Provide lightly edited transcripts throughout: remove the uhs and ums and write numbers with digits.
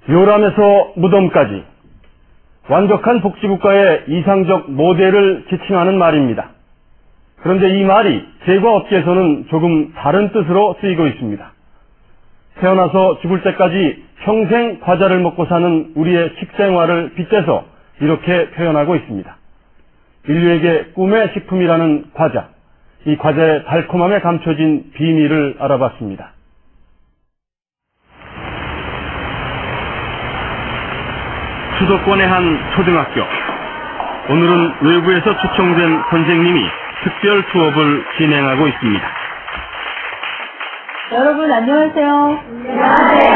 요람에서 무덤까지 완벽한 복지국가의 이상적 모델을 지칭하는 말입니다. 그런데 이 말이 제과업계에서는 조금 다른 뜻으로 쓰이고 있습니다. 태어나서 죽을 때까지 평생 과자를 먹고 사는 우리의 식생활을 빗대서 이렇게 표현하고 있습니다. 인류에게 꿈의 식품이라는 과자, 이 과자의 달콤함에 감춰진 비밀을 알아봤습니다. 수도권의 한 초등학교. 오늘은 외부에서 초청된 선생님이 특별 수업을 진행하고 있습니다. 여러분 안녕하세요. 안녕하세요.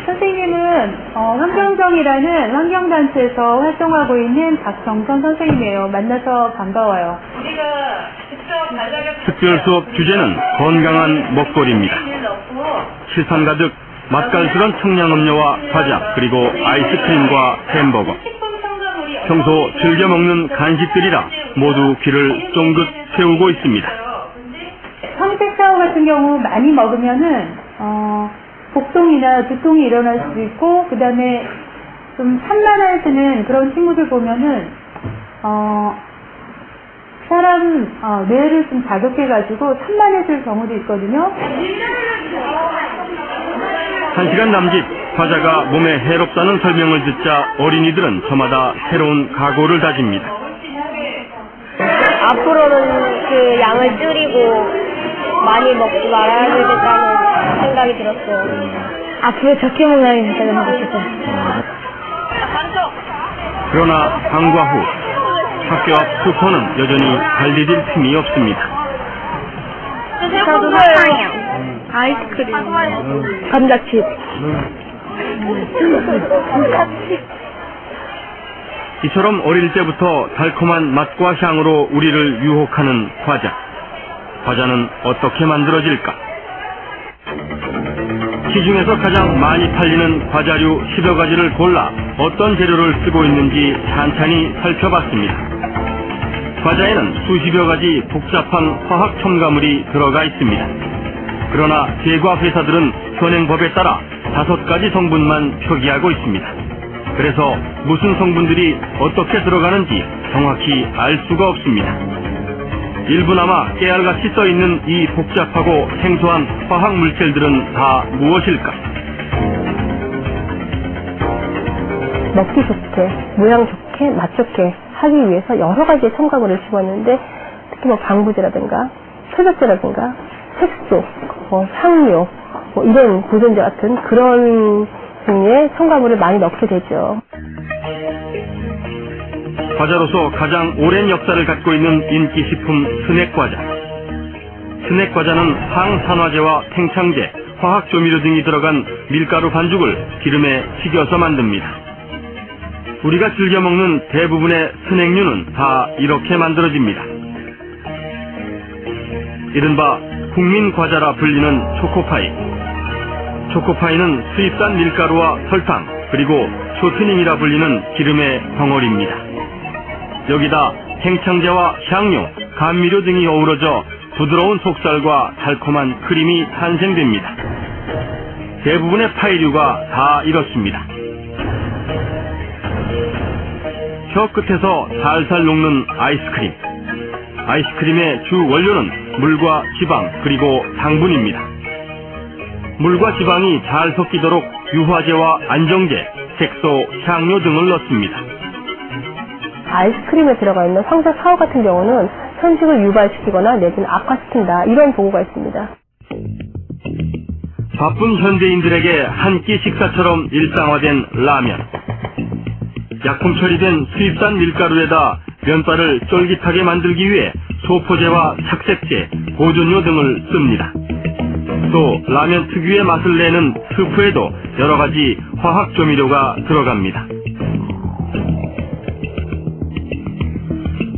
선생님은 환경정이라는 환경단체에서 활동하고 있는 박정선 선생님이에요. 만나서 반가워요. 우리가 직접 과자를 특별 수업 주제는 건강한 먹거리입니다. 실선 가득 맛깔스런 청량음료와 과자, 그리고 아이스크림과 햄버거. 평소 즐겨 먹는 간식들이라 모두 귀를 쫑긋 세우고 있습니다. 황색4호 같은 경우 많이 먹으면은 복통이나 두통이 일어날 수도 있고, 그 다음에 좀 산만해지는 그런 친구들 보면은 사람 뇌를 좀 자극해가지고 산만해질 경우도 있거든요. 1시간 남짓 과자가 몸에 해롭다는 설명을 듣자 어린이들은 저마다 새로운 각오를 다집니다. 앞으로는 그 양을 줄이고 많이 먹지 말아야 되겠다는 생각이 들었어요. 앞으로 적게 먹어야 되겠다고 싶어요. 그러나 방과 후 학교 앞 슈퍼는 여전히 달디딜 틈이 없습니다. 저도 사탕이요. 아이스크림, 감자칩. 이처럼 어릴 때부터 달콤한 맛과 향으로 우리를 유혹하는 과자. 과자는 어떻게 만들어질까? 시중에서 가장 많이 팔리는 과자류 10여 가지를 골라 어떤 재료를 쓰고 있는지 찬찬히 살펴봤습니다. 과자에는 수십여 가지 복잡한 화학 첨가물이 들어가 있습니다. 그러나 제과 회사들은 현행법에 따라 5가지 성분만 표기하고 있습니다. 그래서 무슨 성분들이 어떻게 들어가는지 정확히 알 수가 없습니다. 일부나마 깨알같이 써있는 이 복잡하고 생소한 화학 물질들은 다 무엇일까? 먹기 좋게, 모양 좋게, 맛 좋게 하기 위해서 여러 가지의 첨가물을 집었는데, 특히 방부제라든가 세제제라든가 색소, 향료, 이런 보존제 같은 그런 종류의 첨가물을 많이 넣게 되죠. 과자로서 가장 오랜 역사를 갖고 있는 인기식품 스낵과자. 스낵과자는 항산화제와 팽창제, 화학조미료 등이 들어간 밀가루 반죽을 기름에 튀겨서 만듭니다. 우리가 즐겨 먹는 대부분의 스낵류는 다 이렇게 만들어집니다. 이른바 국민과자라 불리는 초코파이. 초코파이는 수입산 밀가루와 설탕, 그리고 쇼트닝이라 불리는 기름의 덩어리입니다. 여기다 팽창제와 향료, 감미료 등이 어우러져 부드러운 속살과 달콤한 크림이 탄생됩니다. 대부분의 파이류가 다 이렇습니다. 혀 끝에서 살살 녹는 아이스크림. 아이스크림의 주 원료는 물과 지방, 그리고 당분입니다. 물과 지방이 잘 섞이도록 유화제와 안정제, 색소, 향료 등을 넣습니다. 아이스크림에 들어가 있는 황색4호 같은 경우는 현식을 유발시키거나 내지는 악화시킨다, 이런 보고가 있습니다. 바쁜 현대인들에게 한 끼 식사처럼 일상화된 라면. 약품 처리된 수입산 밀가루에다 면발을 쫄깃하게 만들기 위해 소포제와 착색제, 보존료 등을 씁니다. 또 라면 특유의 맛을 내는 스프에도 여러 가지 화학 조미료가 들어갑니다.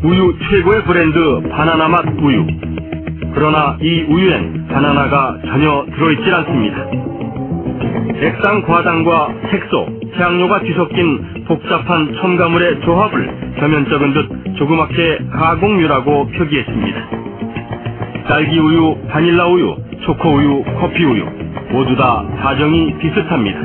우유 최고의 브랜드 바나나 맛 우유. 그러나 이 우유엔 바나나가 전혀 들어있질 않습니다. 액상 과당과 색소, 향료가 뒤섞인 복잡한 첨가물의 조합을 표면적은 듯 조그맣게 가공유라고 표기했습니다. 딸기 우유, 바닐라 우유, 초코 우유, 커피 우유 모두 다 사정이 비슷합니다.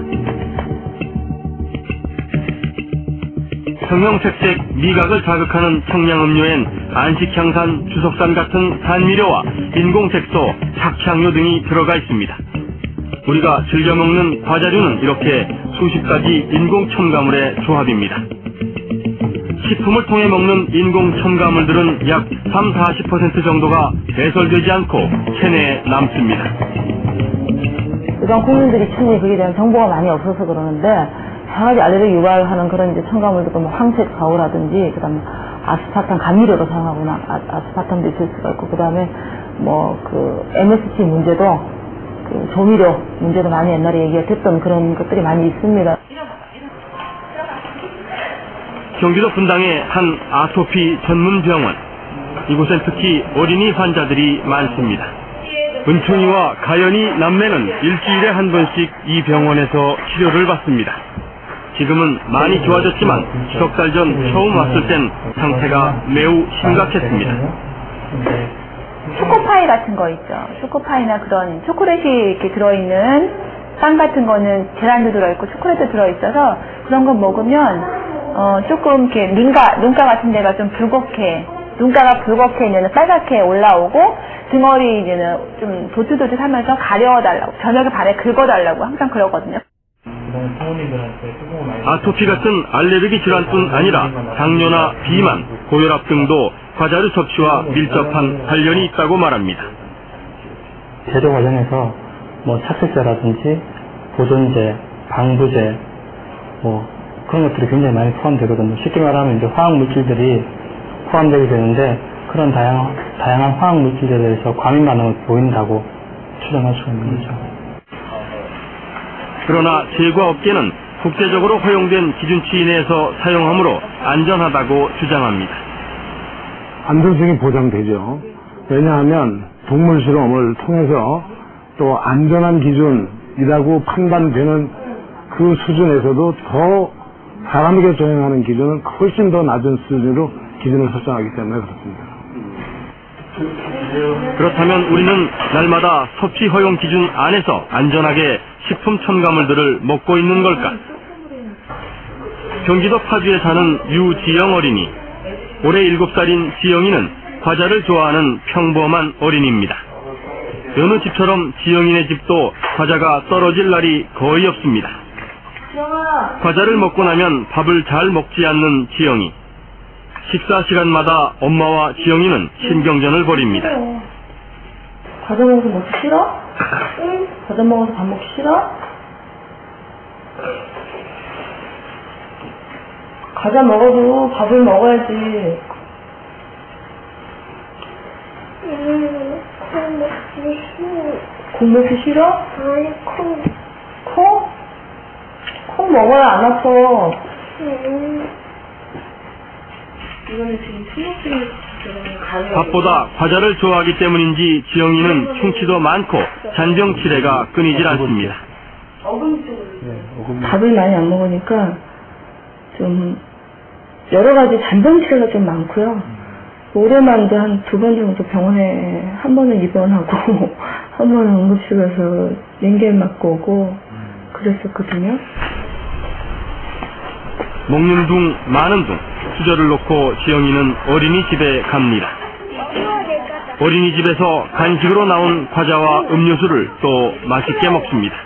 형형색색 미각을 자극하는 청량음료엔 안식향산, 주석산 같은 산미료와 인공색소, 착향료 등이 들어가 있습니다. 우리가 즐겨 먹는 과자류는 이렇게 수십 가지 인공 첨가물의 조합입니다. 식품을 통해 먹는 인공 첨가물들은 약 30-40% 정도가 배설되지 않고 체내에 남습니다. 일반 국민들이 충분히 거기에 대한 정보가 많이 없어서 그러는데 여러 가지 알레르기 유발하는 그런 이제 첨가물도 뭐 황색 좌우라든지 그다음에 아스파탐 감미료로 사용하거나 아스파탐도 있을 수가 있고 그다음에 뭐 그 MSG 문제도 그 조미료 문제도 많이 옛날에 얘기가 됐던 그런 것들이 많이 있습니다. 경기도 분당의 한 아토피 전문 병원. 이곳엔 특히 어린이 환자들이 많습니다. 은총이와 가연이 남매는 일주일에 한 번씩 이 병원에서 치료를 받습니다. 지금은 많이 좋아졌지만 석 달 전 처음 왔을 땐 상태가 매우 심각했습니다. 초코파이 같은 거 있죠. 초코파이나 그런 초콜릿이 이렇게 들어있는 빵 같은 거는 계란도 들어있고 초콜릿도 들어있어서 그런 거 먹으면 조금 이렇게 눈가 같은 데가 좀 붉게, 눈가가 붉게 이제는 빨갛게 올라오고 등어리 이제는 좀 도트도트하면서 가려달라고, 저녁에 발에 긁어달라고 항상 그러거든요. 아토피 같은 알레르기 질환뿐 아니라 당뇨나 비만, 고혈압 등도 과자류 섭취와 밀접한 관련이 있다고 말합니다. 제조 과정에서 뭐 착색제라든지 보존제, 방부제, 뭐 그런 것들이 굉장히 많이 포함되거든요. 쉽게 말하면 이제 화학 물질들이 포함되게 되는데 그런 다양한 화학 물질에 대해서 과민 반응을 보인다고 추정할 수가 있는 거죠. 그러나 제과업계는 국제적으로 허용된 기준치 내에서 사용하므로 안전하다고 주장합니다. 안전성이 보장되죠. 왜냐하면 동물 실험을 통해서 또 안전한 기준이라고 판단되는 그 수준에서도 더 사람에게 적용하는 기준은 훨씬 더 낮은 수준으로 기준을 설정하기 때문에 그렇습니다. 그렇다면 우리는 날마다 섭취 허용 기준 안에서 안전하게 식품 첨가물들을 먹고 있는 걸까? 경기도 파주에 사는 유지영 어린이. 올해 7살인 지영이는 과자를 좋아하는 평범한 어린이입니다. 여느 집처럼 지영이네 집도 과자가 떨어질 날이 거의 없습니다. 과자를 먹고 나면 밥을 잘 먹지 않는 지영이. 식사 시간마다 엄마와 지영이는 신경전을 벌입니다. 과자 먹어서 먹기 싫어? 응. 과자 먹어서 밥 먹기 싫어? 과자 먹어도 밥을 먹어야지. 콩 먹기 싫어. 콩 먹기 싫어? 아니, 콩. 콩? 콩 먹어야 안 아파. 이거는 지금 충격적인 밥보다 과자를 좋아하기 때문인지 지영이는 충치도 많고 잔병 치레가 끊이질 않습니다. 밥을 많이 안 먹으니까 좀 여러 가지 잔병 치레가 좀 많고요. 올해만 이제 한 2번 정도 병원에 한 번은 입원하고 한 번은 응급실 가서 렌겐 맞고 오고 그랬었거든요. 먹는 둥 마는 둥 수저를 놓고 지영이는 어린이집에 갑니다. 어린이집에서 간식으로 나온 과자와 음료수를 또 맛있게 먹습니다.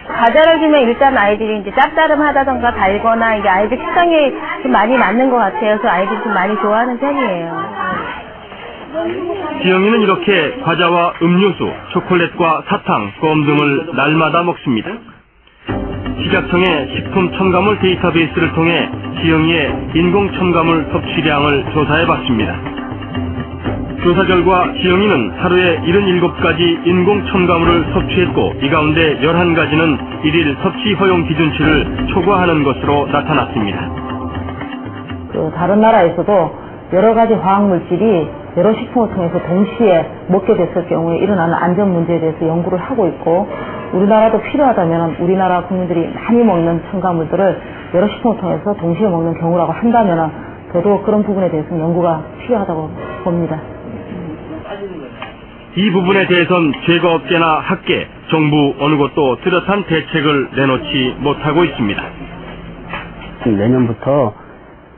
과자를 주면 일단 아이들이 이제 짭짤하다던가 달거나 이게 아이들 식성에 좀 많이 맞는 것 같아요. 그래서 아이들이 좀 많이 좋아하는 편이에요. 지영이는 이렇게 과자와 음료수, 초콜릿과 사탕, 껌 등을 날마다 먹습니다. 식약청의 식품 첨가물 데이터베이스를 통해 지영이의 인공 첨가물 섭취량을 조사해봤습니다. 조사 결과 지영이는 하루에 77가지 인공 첨가물을 섭취했고 이 가운데 11가지는 일일 섭취 허용 기준치를 초과하는 것으로 나타났습니다. 그 다른 나라에서도 여러 가지 화학 물질이 여러 식품을 통해서 동시에 먹게 됐을 경우에 일어나는 안전 문제에 대해서 연구를 하고 있고 우리나라도 필요하다면 우리나라 국민들이 많이 먹는 첨가물들을 여러 식품을 통해서 동시에 먹는 경우라고 한다면 저도 그런 부분에 대해서는 연구가 필요하다고 봅니다. 이 부분에 대해선 제과업계나 학계, 정부 어느 곳도 뚜렷한 대책을 내놓지 못하고 있습니다. 내년부터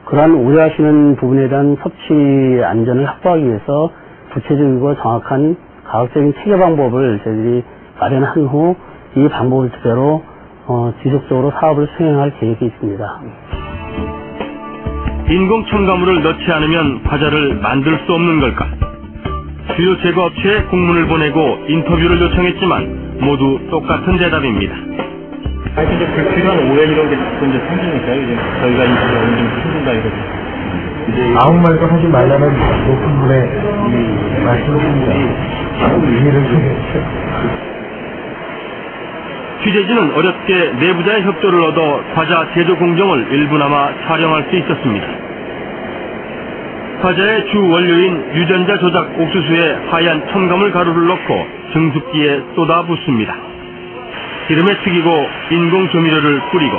그러한 우려하시는 부분에 대한 섭취 안전을 확보하기 위해서 구체적이고 정확한 과학적인 체계 방법을 저희들이 마련한 후 이 방법을 토대로 지속적으로 사업을 수행할 계획이 있습니다. 인공 첨가물을 넣지 않으면 과자를 만들 수 없는 걸까? 주요 제과업체에 공문을 보내고 인터뷰를 요청했지만 모두 똑같은 대답입니다. 아니 근데 불필요한 오해 이런 게 자꾸 이제 생기니까 이제 저희가 인터뷰가 좀 힘든다 이거죠. 이제 아무 말도 하지 말라는 높은 분의 이 말씀입니다. 의미를 좀 취재진은 어렵게 내부자의 협조를 얻어 과자 제조 공정을 일부나마 촬영할 수 있었습니다. 과자의 주 원료인 유전자 조작 옥수수에 하얀 첨가물 가루를 넣고 증숙기에 쏟아 붓습니다. 기름에 튀기고 인공 조미료를 뿌리고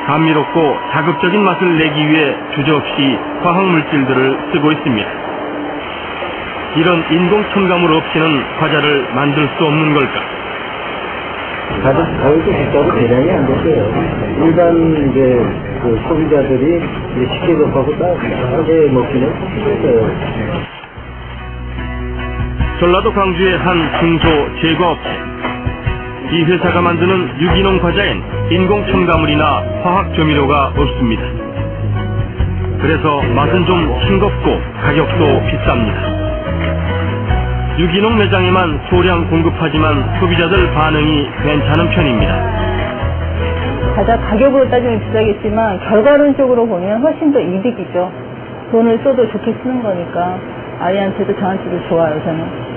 감미롭고 자극적인 맛을 내기 위해 주저없이 화학물질들을 쓰고 있습니다. 이런 인공 첨가물 없이는 과자를 만들 수 없는 걸까? 가격 진짜로 대량이 안 됐어요. 일반 이제 그 소비자들이 쉽게 접하고 싸게 먹기는 힘들어요. 전라도 광주의 한 중소 제과업체. 이 회사가 만드는 유기농 과자엔 인공 첨가물이나 화학 조미료가 없습니다. 그래서 맛은 좀 싱겁고 가격도 비쌉니다. 유기농 매장에만 소량 공급하지만 소비자들 반응이 괜찮은 편입니다. 과자 가격으로 따지면 비싸겠지만 결과론적으로 보면 훨씬 더 이득이죠. 돈을 써도 좋게 쓰는 거니까 아이한테도 저한테도 좋아요, 저는.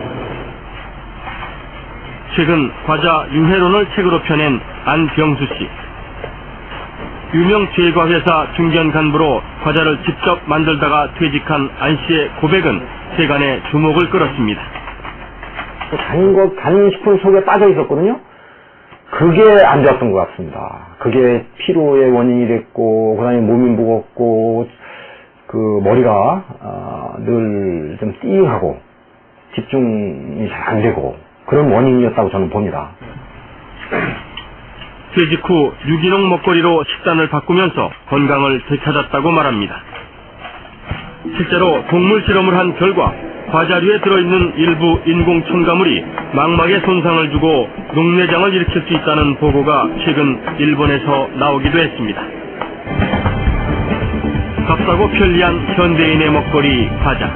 최근 과자 유해론을 책으로 펴낸 안병수 씨. 유명 제과회사 중견 간부로 과자를 직접 만들다가 퇴직한 안 씨의 고백은 세간의 주목을 끌었습니다. 단 식품 속에 빠져 있었거든요. 그게 안 좋았던 것 같습니다. 그게 피로의 원인이 됐고, 그 다음에 몸이 무겁고, 그 머리가 늘 좀 띵하고 집중이 잘 안 되고 그런 원인이었다고 저는 봅니다. 퇴직 후 유기농 먹거리로 식단을 바꾸면서 건강을 되찾았다고 말합니다. 실제로 동물 실험을 한 결과 과자류에 들어있는 일부 인공 첨가물이 망막에 손상을 주고 녹내장을 일으킬 수 있다는 보고가 최근 일본에서 나오기도 했습니다. 값싸고 편리한 현대인의 먹거리 과자.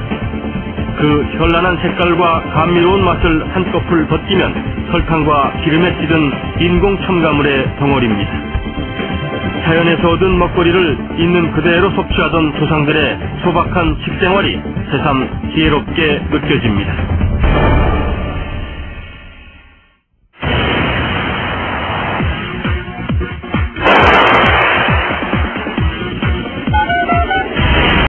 그 현란한 색깔과 감미로운 맛을 한꺼풀 벗기면 설탕과 기름에 찌든 인공 첨가물의 덩어리입니다. 자연에서 얻은 먹거리를 있는 그대로 섭취하던 조상들의 소박한 식생활이 새삼 지혜롭게 느껴집니다.